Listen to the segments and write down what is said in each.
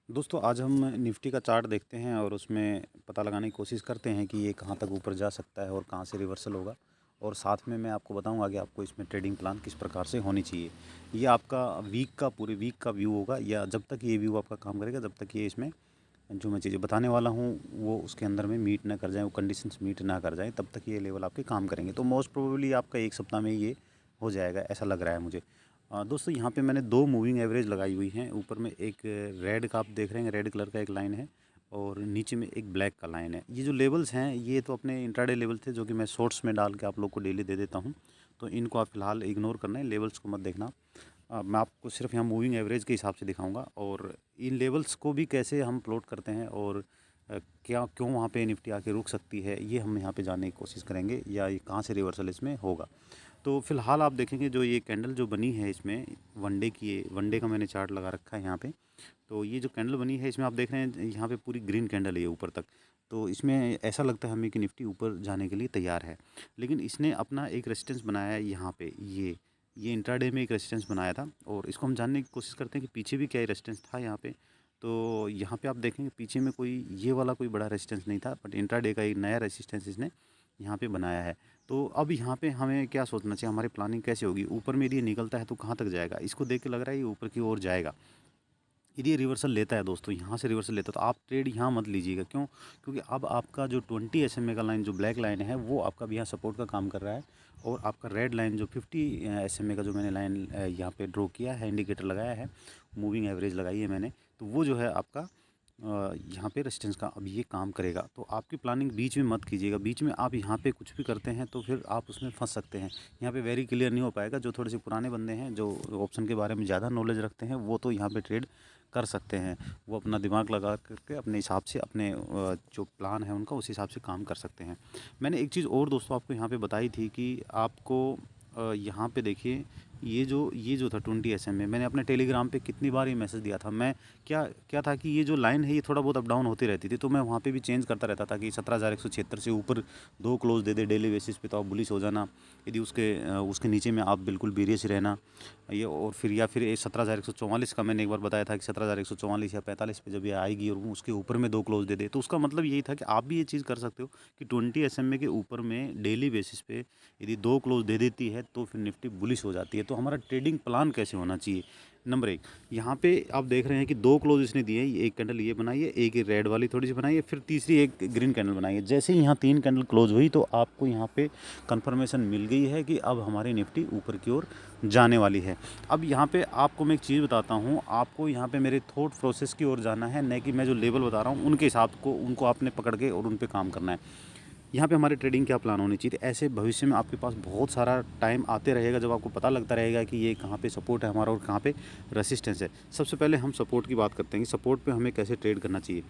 दोस्तों आज हम निफ्टी का चार्ट देखते हैं और उसमें पता लगाने की कोशिश करते हैं कि ये कहाँ तक ऊपर जा सकता है और कहाँ से रिवर्सल होगा। और साथ में मैं आपको बताऊंगा कि आपको इसमें ट्रेडिंग प्लान किस प्रकार से होनी चाहिए। ये आपका पूरे वीक का व्यू होगा, या जब तक ये व्यू आपका काम करेगा जब तक ये इसमें जो मैं चीज़ें बताने वाला हूँ वो उसके अंदर में मीट ना कर जाएँ, वो कंडीशंस मीट ना कर जाएँ, तब तक ये लेवल आपके काम करेंगे। तो मोस्ट प्रोबेबली आपका एक सप्ताह में ये हो जाएगा, ऐसा लग रहा है मुझे। दोस्तों यहाँ पे मैंने दो मूविंग एवरेज लगाई हुई हैं। ऊपर में एक रेड का आप देख रहे हैं, रेड कलर का एक लाइन है और नीचे में एक ब्लैक का लाइन है। ये जो लेवल्स हैं ये तो अपने इंट्राडे लेवल थे, जो कि मैं शॉर्ट्स में डाल के आप लोग को डेली दे देता हूँ। तो इनको आप फिलहाल इग्नोर करना है, लेवल्स को मत देखना। मैं आपको सिर्फ यहाँ मूविंग एवरेज के हिसाब से दिखाऊंगा और इन लेवल्स को भी कैसे हम प्लॉट करते हैं और क्या क्यों वहाँ पे निफ्टी आके रुक सकती है, ये हम यहाँ पे जानने की कोशिश करेंगे, या ये कहाँ से रिवर्सल इसमें होगा। तो फिलहाल आप देखेंगे जो ये कैंडल जो बनी है इसमें वनडे की है, वनडे का मैंने चार्ट लगा रखा है यहाँ पे। तो ये जो कैंडल बनी है इसमें आप देख रहे हैं यहाँ पे पूरी ग्रीन कैंडल है ये ऊपर तक। तो इसमें ऐसा लगता है हमें कि निफ्टी ऊपर जाने के लिए तैयार है, लेकिन इसने अपना एक रेजिस्टेंस बनाया है यहाँ पे। ये इंट्राडे में एक रेजिस्टेंस बनाया था और इसको हम जानने की कोशिश करते हैं कि पीछे भी क्या रेजिस्टेंस था यहाँ पे। तो यहाँ पे आप देखेंगे पीछे में कोई ये वाला कोई बड़ा रेजिस्टेंस नहीं था, बट इंट्राडे का एक नया रेजिस्टेंस इसने यहाँ पे बनाया है। तो अब यहाँ पे हमें क्या सोचना चाहिए, हमारी प्लानिंग कैसे होगी, ऊपर में यदि ये निकलता है तो कहाँ तक जाएगा। इसको देख के लग रहा है ये ऊपर की ओर जाएगा। यदि ये रिवर्सल लेता है दोस्तों, यहाँ से रिवर्सल लेता है तो आप ट्रेड यहाँ मत लीजिएगा। क्यों? क्योंकि अब आपका जो 20 SMA का लाइन जो ब्लैक लाइन है वो आपका भी यहाँ सपोर्ट का काम कर रहा है, और आपका रेड लाइन जो 50 SMA का जो मैंने लाइन यहाँ पे ड्रॉ किया है, इंडिकेटर लगाया है, मूविंग एवरेज लगाई है मैंने, तो वो जो है आपका यहाँ पे रेजिस्टेंस का अब ये काम करेगा। तो आपकी प्लानिंग बीच में मत कीजिएगा। बीच में आप यहाँ पे कुछ भी करते हैं तो फिर आप उसमें फंस सकते हैं। यहाँ पे वेरी क्लियर नहीं हो पाएगा। जो थोड़े से पुराने बंदे हैं, जो ऑप्शन के बारे में ज़्यादा नॉलेज रखते हैं, वो तो यहाँ पे ट्रेड कर सकते हैं। वो अपना दिमाग लगा करके अपने हिसाब से अपने जो प्लान है उनका उस हिसाब से काम कर सकते हैं। मैंने एक चीज़ और दोस्तों आपको यहाँ पे बताई थी कि आपको यहाँ पे देखिए ये जो था 20 SMA, मैंने अपने टेलीग्राम पे कितनी बार ये मैसेज दिया था। मैं क्या क्या था कि ये जो लाइन है ये थोड़ा बहुत अप डाउन होती रहती थी, तो मैं वहाँ पे भी चेंज करता रहता था कि 17,176 से ऊपर दो क्लोज दे दे डेली बेसिस पे तो आप बुलिश हो जाना। यदि उसके नीचे में आप बिल्कुल बेरियस रहना। ये और फिर या फिर 17,144 का मैंने एक बार बताया था कि 17,144 या 45 पे जब ये आएगी और वो उसके ऊपर में दो क्लोज दे दे, तो उसका मतलब यही था कि आप भी ये चीज़ कर सकते हो कि 20 SMA के ऊपर में डेली बेसिस पे यदि दो क्लोज दे देती है तो फिर निफ्टी बुलिश हो जाती है। तो हमारा ट्रेडिंग प्लान कैसे होना चाहिए? नंबर एक, यहाँ पे आप देख रहे हैं कि दो क्लोज इसने दिए हैं। एक कैंडल ये बनाई है, एक रेड वाली थोड़ी सी बनाई है, फिर तीसरी एक ग्रीन कैंडल बनाई है। जैसे ही यहाँ तीन कैंडल क्लोज हुई तो आपको यहाँ पे कंफर्मेशन मिल गई है कि अब हमारी निफ्टी ऊपर की ओर जाने वाली है। अब यहाँ पे आपको मैं एक चीज़ बताता हूँ, आपको यहाँ पे मेरे थॉट प्रोसेस की ओर जाना है, न कि मैं जो लेवल बता रहा हूँ उनके हिसाब को उनको आपने पकड़ के और उन पे काम करना है। यहाँ पे हमारे ट्रेडिंग क्या प्लान होनी चाहिए। ऐसे भविष्य में आपके पास बहुत सारा टाइम आते रहेगा जब आपको पता लगता रहेगा कि ये कहाँ पे सपोर्ट है हमारा और कहाँ पे रेसिस्टेंस है। सबसे पहले हम सपोर्ट की बात करते हैं कि सपोर्ट पे हमें कैसे ट्रेड करना चाहिए।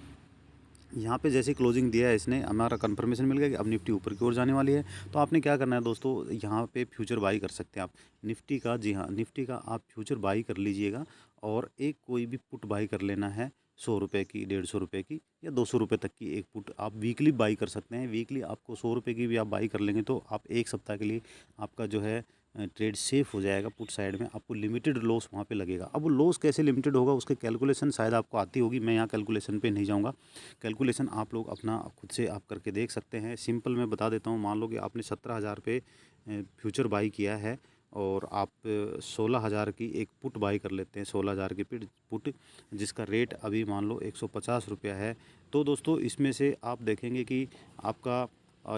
यहाँ पे जैसे क्लोजिंग दिया है इसने, हमारा कंफर्मेशन मिल गया कि अब निफ्टी ऊपर की ओर जाने वाली है। तो आपने क्या करना है दोस्तों, यहाँ पे फ्यूचर बाई कर सकते हैं आप निफ्टी का। जी हाँ, निफ्टी का आप फ्यूचर बाई कर लीजिएगा और एक कोई भी पुट बाई कर लेना है। 100 रुपये की, 150 रुपये की, या 200 रुपये तक की एक पुट आप वीकली बाई कर सकते हैं। वीकली आपको 100 रुपये की भी आप बाई कर लेंगे तो आप एक सप्ताह के लिए आपका जो है ट्रेड सेफ हो जाएगा। पुट साइड में आपको लिमिटेड लॉस वहाँ पे लगेगा। अब वो लॉस कैसे लिमिटेड होगा उसके कैलकुलेशन शायद आपको आती होगी, मैं यहाँ कैलकुलेशन पे नहीं जाऊँगा। कैलकुलेशन आप लोग अपना खुद से आप करके देख सकते हैं। सिंपल मैं बता देता हूँ। मान लो कि आपने 17,000 पे फ्यूचर बाई किया है और आप 16,000 की एक पुट बाई कर लेते हैं। 16,000 की पुट जिसका रेट अभी मान लो 150 रुपया है। तो दोस्तों इसमें से आप देखेंगे कि आपका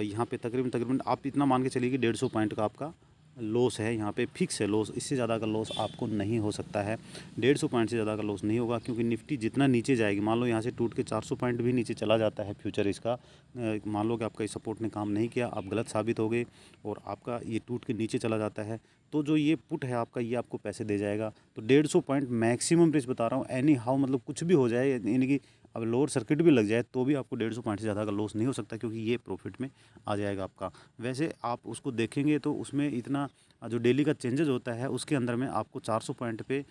यहाँ पे तकरीबन तकरीबन आप इतना मान के चलिए कि 150 पॉइंट का आपका लॉस है। यहाँ पे फिक्स है लॉस, इससे ज़्यादा का लॉस आपको नहीं हो सकता है। 150 पॉइंट से ज़्यादा का लॉस नहीं होगा, क्योंकि निफ्टी जितना नीचे जाएगी, मान लो यहाँ से टूट के 400 पॉइंट भी नीचे चला जाता है फ्यूचर इसका, मान लो कि आपका इस सपोर्ट ने काम नहीं किया, आप गलत साबित हो गए और आपका ये टूट के नीचे चला जाता है, तो जो ये पुट है आपका ये आपको पैसे दे जाएगा। तो 150 पॉइंट मैक्सिमम रिस्क बता रहा हूँ। एनी हाउ मतलब कुछ भी हो जाए, यानी कि अब लोअर सर्किट भी लग जाए तो भी आपको 150 पॉइंट से ज़्यादा का लॉस नहीं हो सकता, क्योंकि ये प्रॉफिट में आ जाएगा आपका। वैसे आप उसको देखेंगे तो उसमें इतना जो डेली का चेंजेस होता है उसके अंदर में आपको 400 पॉइंट पे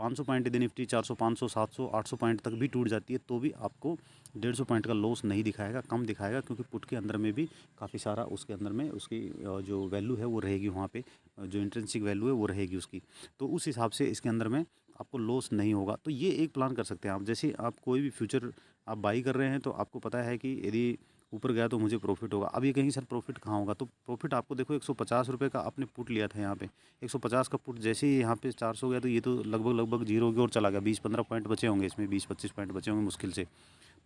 500 पॉइंट यदि निफ्टी 400, 500, 700, 800 पॉइंट तक भी टूट जाती है तो भी आपको 150 पॉइंट का लॉस नहीं दिखाएगा, कम दिखाएगा, क्योंकि पुट के अंदर में भी काफ़ी सारा उसके अंदर में उसकी जो वैल्यू है वो रहेगी वहाँ पे, जो इंट्रिंसिक वैल्यू है वो रहेगी उसकी। तो उस हिसाब से इसके अंदर में आपको लॉस नहीं होगा। तो ये एक प्लान कर सकते हैं आप। जैसे आप कोई भी फ्यूचर आप बाई कर रहे हैं तो आपको पता है कि यदि ऊपर गया तो मुझे प्रॉफिट होगा। अब ये कहीं सर प्रॉफिट कहाँ होगा, तो प्रॉफिट आपको देखो 150 रुपये का आपने पुट लिया था यहाँ पे, 150 का पुट जैसे ही यहाँ पे 400 गया तो ये तो लगभग जीरो की ओर चला गया। 20-15 पॉइंट बचे होंगे इसमें, 20-25 पॉइंट बचे होंगे मुश्किल से।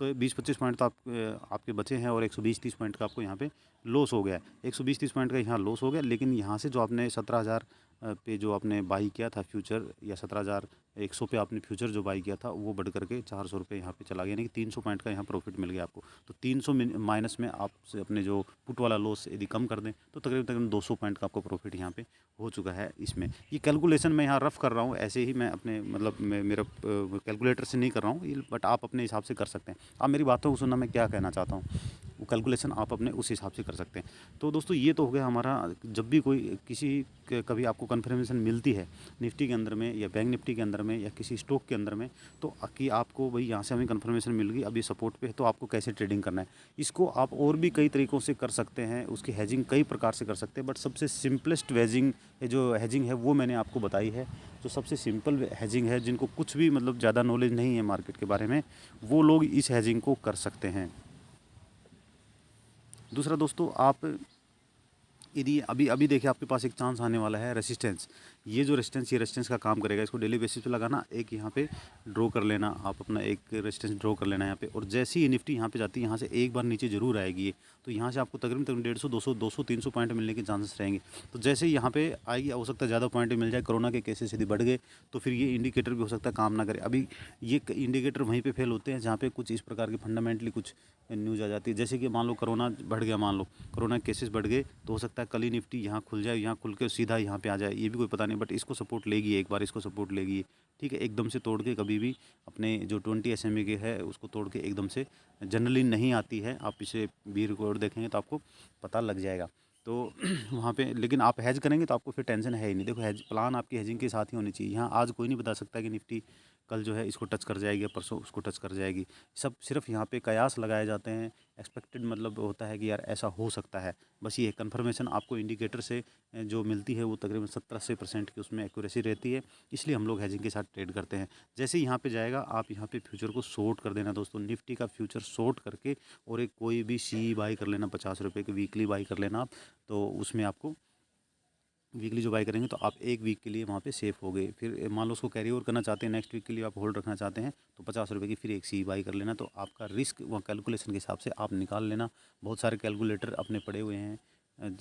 तो 20-25 पॉइंट तो आपके बचे हैं और 120-30 पॉइंट का आपको यहाँ पे लॉस हो गया है। 120-30 पॉइंट का यहाँ लॉस हो गया, लेकिन यहाँ से जो आपने 17,000 पे जो आपने बाई किया था फ्यूचर, या 17,100 पे आपने फ्यूचर जो बाई किया था, वो बढ़ करके 400 रुपये यहाँ पे चला गया, यानी कि 300 पॉइंट का यहाँ प्रॉफिट मिल गया आपको। तो 300 माइनस में आप से अपने जो पुट वाला लॉस यदि कम कर दें तो तकरीबन 200 पॉइंट का आपको प्रॉफिट यहाँ पे हो चुका है इसमें। ये कैलकुलेशन मैं यहाँ रफ़ कर रहा हूँ, ऐसे ही मैं अपने मतलब मेरा कैलकुलेटर से नहीं कर रहा हूँ, बट आप अपने हिसाब से कर सकते हैं। आप मेरी बातों को सुनना, मैं क्या कहना चाहता हूँ, वो कैलकुलेशन आप अपने उस हिसाब से कर सकते हैं। तो दोस्तों ये तो हो गया हमारा, जब भी कोई कभी आपको कन्फर्मेशन मिलती है निफ्टी के अंदर में या बैंक निफ्टी के अंदर में या किसी स्टॉक के अंदर में, तो कि आपको भाई यहाँ से हमें कन्फर्मेशन मिल गई, अब ये सपोर्ट पे है, तो आपको कैसे ट्रेडिंग करना है। इसको आप और भी कई तरीक़ों से कर सकते हैं, उसकी हेजिंग कई प्रकार से कर सकते हैं, बट सबसे सिंपलेस्ट हेजिंग है वो मैंने आपको बताई है। जो सबसे सिंपल हेजिंग है, जिनको कुछ भी मतलब ज़्यादा नॉलेज नहीं है मार्केट के बारे में, वो लोग इस हेजिंग को कर सकते हैं। दूसरा दोस्तों, आप यदि अभी अभी देखिए आपके पास एक चांस आने वाला है रेसिस्टेंस। ये जो रेसिस्टेंस का काम करेगा, इसको डेली बेसिस पे लगाना, एक यहाँ पे ड्रॉ कर लेना, आप अपना एक रेसिस्टेंस ड्रॉ कर लेना यहाँ पे, और जैसे ही निफ्टी यहाँ पे जाती है, यहाँ से एक बार नीचे जरूर आएगी ये, तो यहाँ से आपको तकरीबन 150, 200, 300 पॉइंट मिलने के चांसेस रहेंगे। तो जैसे ही यहाँ पे आएगी, हो सकता है ज़्यादा पॉइंट मिल जाए, कोरोना के केसेस यदि बढ़ गए तो फिर ये इंडिकेटर भी हो सकता है काम ना करे। अभी ये इंडिकेटर वहीं पर फेल होते हैं जहाँ पे कुछ इस प्रकार की फंडामेंटली कुछ न्यूज़ आ जाती है। जैसे कि मान लो कोरोना बढ़ गया, मान लो कोरोना केसेस बढ़ गए, तो हो सकता है कल ही निफ्टी यहाँ खुल जाए, यहाँ खुल के सीधा यहाँ पे आ जाए, ये भी कोई पता नहीं, बट इसको सपोर्ट लेगी, एक बार इसको सपोर्ट लेगी। ठीक है, एकदम से तोड़ के कभी भी अपने जो 20 SMA के है उसको तोड़ के एकदम से जनरली नहीं आती है। आप इसे भी रिकॉर्ड देखेंगे तो आपको पता लग जाएगा। तो वहाँ पे लेकिन आप हेज करेंगे तो आपको फिर टेंशन है ही नहीं। देखो, हेज प्लान आपकी हेजिंग के साथ ही होनी चाहिए। यहाँ आज कोई नहीं बता सकता कि निफ्टी कल जो है इसको टच कर जाएगी या परसों उसको टच कर जाएगी। सब सिर्फ यहाँ पे कयास लगाए जाते हैं, एक्सपेक्टेड मतलब होता है कि यार ऐसा हो सकता है। बस ये कन्फर्मेशन आपको इंडिकेटर से जो मिलती है वो तकरीबन 70-80% की उसमें एक्यूरेसी रहती है, इसलिए हम लोग हेजिंग के साथ ट्रेड करते हैं। जैसे ही यहाँ पे जाएगा, आप यहाँ पे फ्यूचर को शॉर्ट कर देना दोस्तों, निफ्टी का फ्यूचर शॉर्ट करके, और एक कोई भी सी बाई कर लेना, 50 रुपये की वीकली बाई कर लेना आप, तो उसमें आपको वीकली जो बाई करेंगे तो आप एक वीक के लिए वहाँ पे सेफ हो गए। फिर मान लो उसको कैरी ओवर करना चाहते हैं, नेक्स्ट वीक के लिए आप होल्ड रखना चाहते हैं, तो 50 रुपये की फिर एक सी बाई कर लेना। तो आपका रिस्क वहाँ कैलकुलेशन के हिसाब से आप निकाल लेना। बहुत सारे कैलकुलेटर अपने पड़े हुए हैं,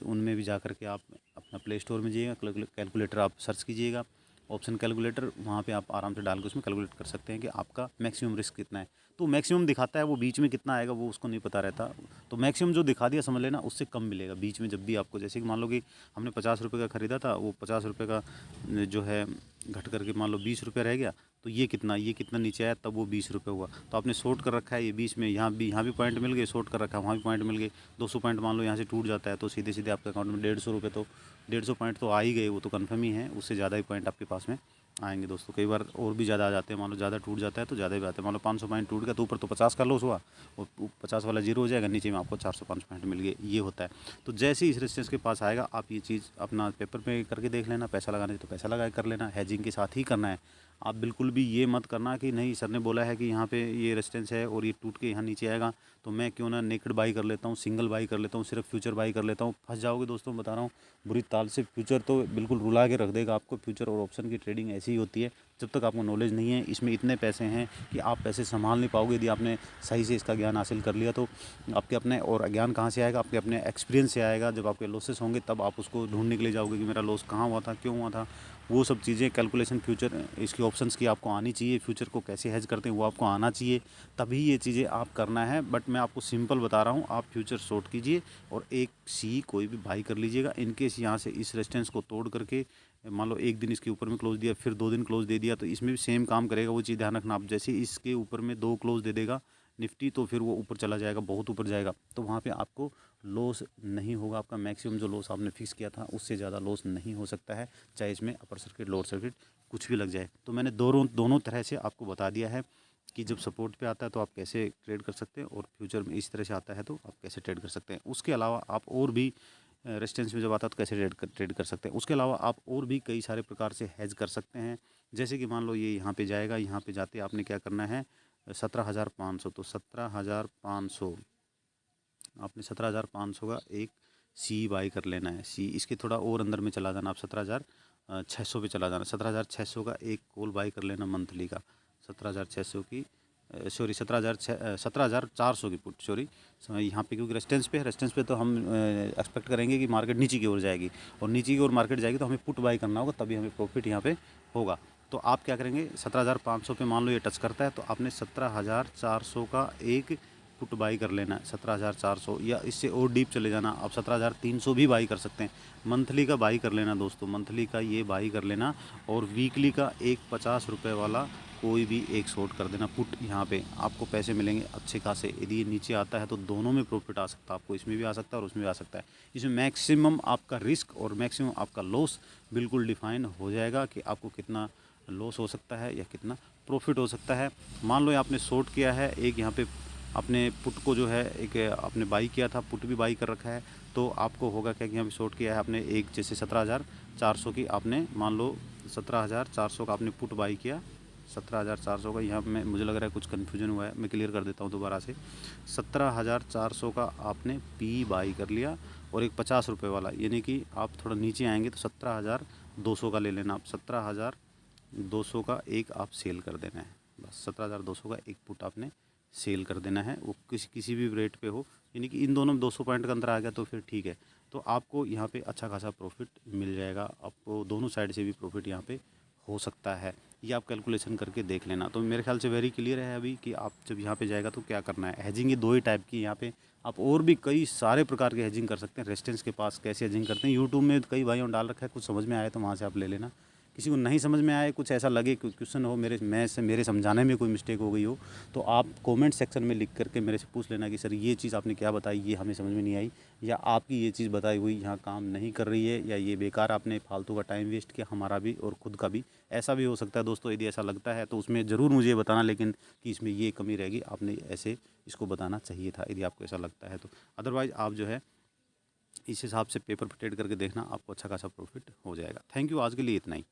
उनमें भी जा कर के आप अपना प्ले स्टोर में जाइएगा, कैलकुलेटर आप सर्च कीजिएगा, ऑप्शन कैलकुलेटर, वहाँ पे आप आराम से डाल के उसमें कैलकुलेट कर सकते हैं कि आपका मैक्सिमम रिस्क कितना है। तो मैक्सिमम दिखाता है, वो बीच में कितना आएगा वो उसको नहीं पता रहता। तो मैक्सिमम जो दिखा दिया समझ लेना, उससे कम मिलेगा बीच में जब भी आपको। जैसे कि मान लो कि हमने 50 रुपये का ख़रीदा था, वो 50 रुपये का जो है घट करके मान लो 20 रुपये रह गया, तो ये कितना नीचे आया, तब वो 20 रुपये हुआ। तो आपने शॉर्ट कर रखा है ये बीच में, यहाँ भी पॉइंट मिल गए, शॉर्ट कर रखा है, वहाँ भी पॉइंट मिल गए, 200 पॉइंट मान लो यहाँ से टूट जाता है, तो सीधे सीधे आपके अकाउंट में 150 रुपये, तो 150 पॉइंट तो आ ही गए, वो तो कन्फर्म ही है। उससे ज़्यादा ही पॉइंट आपके पास में आएंगे दोस्तों। कई बार और भी ज़्यादा आ जाते हैं, मान लो ज़्यादा टूट जाता है तो ज़्यादा भी आते हैं। मान लो 500 पॉइंट टूट गया तो ऊपर तो 50 का लॉस हुआ, और 50 वाला जीरो हो जाएगा, नीचे में आपको 405 पॉइंट मिल गए, ये होता है। तो जैसे ही इस रेजिस्टेंस के पास आएगा, आप ये चीज़ अपना पेपर पे करके देख लेना, पैसा लगाने तो पैसा लगा कर लेना, हेजिंग के साथ ही करना है। आप बिल्कुल भी ये मत करना कि नहीं सर ने बोला है कि यहाँ पे ये रेजिस्टेंस है और ये टूट के यहाँ नीचे आएगा, तो मैं क्यों ना नेकेड बाई कर लेता हूँ, सिंगल बाई कर लेता हूँ, सिर्फ फ्यूचर बाई कर लेता हूँ। फंस जाओगे दोस्तों, बता रहा हूँ बुरी ताल से। फ्यूचर तो बिल्कुल रुला के रख देगा आपको। फ्यूचर और ऑप्शन की ट्रेडिंग ऐसी ही होती है, जब तक आपको नॉलेज नहीं है, इसमें इतने पैसे हैं कि आप पैसे संभाल नहीं पाओगे। यदि आपने सही से इसका ज्ञान हासिल कर लिया तो आपके अपने, और ज्ञान कहाँ से आएगा, आपके अपने एक्सपीरियंस से आएगा। जब आपके लॉसेस होंगे तब आप उसको ढूंढने के लिए जाओगे कि मेरा लॉस कहाँ हुआ था, क्यों हुआ था। वो सब चीज़ें कैलकुलेशन फ्यूचर इसकी ऑप्शंस की आपको आनी चाहिए, फ्यूचर को कैसे हेज करते हैं वो आपको आना चाहिए, तभी ये चीज़ें आप करना है। बट मैं आपको सिंपल बता रहा हूँ, आप फ्यूचर शॉर्ट कीजिए और एक सी कोई भी बाई कर लीजिएगा। इनकेस यहाँ से इस रेजिस्टेंस को तोड़ करके मान लो एक दिन इसके ऊपर में क्लोज दिया, फिर 2 दिन क्लोज दे दिया, तो इसमें भी सेम काम करेगा। वो चीज़ ध्यान रखना आप, जैसे इसके ऊपर में 2 क्लोज दे देगा निफ्टी, तो फिर वो ऊपर चला जाएगा, बहुत ऊपर जाएगा, तो वहाँ पे आपको लॉस नहीं होगा। आपका मैक्सिमम जो लॉस आपने फिक्स किया था उससे ज़्यादा लॉस नहीं हो सकता है, चाहे इसमें अपर सर्किट लोअर सर्किट कुछ भी लग जाए। तो मैंने दोनों तरह से आपको बता दिया है कि जब सपोर्ट पे आता है तो आप कैसे ट्रेड कर सकते हैं, और फ्यूचर में इस तरह से आता है तो आप कैसे ट्रेड कर सकते हैं। उसके अलावा आप और भी रेजिस्टेंस में जब आता है तो कैसे ट्रेड कर सकते हैं। उसके अलावा आप और भी कई सारे प्रकार से हेज कर सकते हैं। जैसे कि मान लो ये यहाँ पे जाएगा, यहाँ पे जाते आपने क्या करना है 17,500, तो 17,500 आपने 17,500 का एक सी बाई कर लेना है। सी इसके थोड़ा और अंदर में चला जाना, आप 17,600 पे चला जाना। 17,600 का एक कॉल बाई कर लेना मंथली का, 17,600 की सॉरी 17,400 की पुट, सॉरी यहाँ पे क्योंकि रेजिस्टेंस पे तो हम एक्सपेक्ट करेंगे कि मार्केट नीचे की ओर जाएगी, और नीचे की ओर मार्केट जाएगी तो हमें पुट बाई करना होगा, तभी हमें प्रॉफिट यहाँ पे होगा। तो आप क्या करेंगे 17,500 पे मान लो ये टच करता है तो आपने 17,400 का एक पुट बाई कर लेना है। 17,400 या इससे और डीप चले जाना, आप 17,300 भी बाई कर सकते हैं। मंथली का बाई कर लेना दोस्तों, मंथली का ये बाई कर लेना, और वीकली का एक 50 रुपये वाला कोई भी एक शॉर्ट कर देना पुट। यहाँ पे आपको पैसे मिलेंगे अच्छे खासे। यदि ये नीचे आता है तो दोनों में प्रॉफिट आ सकता है, आपको इसमें भी आ सकता है और उसमें भी आ सकता है। इसमें मैक्सिमम आपका रिस्क और मैक्सिमम आपका लॉस बिल्कुल डिफाइन हो जाएगा कि आपको कितना लॉस हो सकता है या कितना प्रॉफिट हो सकता है। मान लो आपने शॉर्ट किया है एक, यहाँ पे अपने पुट को जो है एक आपने बाई किया था, पुट भी बाई कर रखा है, तो आपको होगा क्या कि यहाँ पे शॉर्ट किया है आपने एक, जैसे 17,400 की आपने मान लो 17,400 का आपने पुट बाई किया, 17,400 का। यहाँ में मुझे लग रहा है कुछ कन्फ्यूजन हुआ है, मैं क्लियर कर देता हूँ दोबारा से। 17,400 का आपने पी बाई कर लिया, और एक 50 रुपये वाला, यानी कि आप थोड़ा नीचे आएंगे तो 17,200 का ले लेना आप। 17,200 का एक आप सेल कर देना है, बस 17,200 का एक पुट आपने सेल कर देना है। वो किसी भी रेट पे हो, यानी कि इन दोनों में 200 पॉइंट का अंतर आ गया तो फिर ठीक है, तो आपको यहाँ पे अच्छा खासा प्रॉफिट मिल जाएगा। आपको दोनों साइड से भी प्रॉफिट यहाँ पे हो सकता है। ये आप कैलकुलेशन करके देख लेना। तो मेरे ख्याल से वेरी क्लियर है अभी कि आप जब यहाँ पे जाएगा तो क्या करना है। हेजिंग ये दो ही टाइप की, यहाँ पे आप और भी कई सारे प्रकार के हेजिंग कर सकते हैं। रेजिस्टेंस के पास कैसे हेजिंग करते हैं यूट्यूब में कई भाइयों डाल रखा है, कुछ समझ में आए तो वहाँ से आप ले लेना। किसी को नहीं समझ में आए, कुछ ऐसा लगे क्वेश्चन हो मेरे समझाने में कोई मिस्टेक हो गई हो, तो आप कमेंट सेक्शन में लिख करके मेरे से पूछ लेना कि सर ये चीज़ आपने क्या बताई, ये हमें समझ में नहीं आई, या आपकी ये चीज़ बताई हुई यहाँ काम नहीं कर रही है, या ये बेकार आपने फालतू का टाइम वेस्ट किया हमारा भी और खुद का भी। ऐसा भी हो सकता है दोस्तों। यदि ऐसा लगता है तो उसमें ज़रूर मुझे बताना, लेकिन कि इसमें ये कमी रहेगी, आपने ऐसे इसको बताना चाहिए था, यदि आपको ऐसा लगता है तो। अदरवाइज़ आप जो है इस हिसाब से पेपर पर ट्रेड करके देखना, आपको अच्छा खासा प्रॉफिट हो जाएगा। थैंक यू, आज के लिए इतना ही।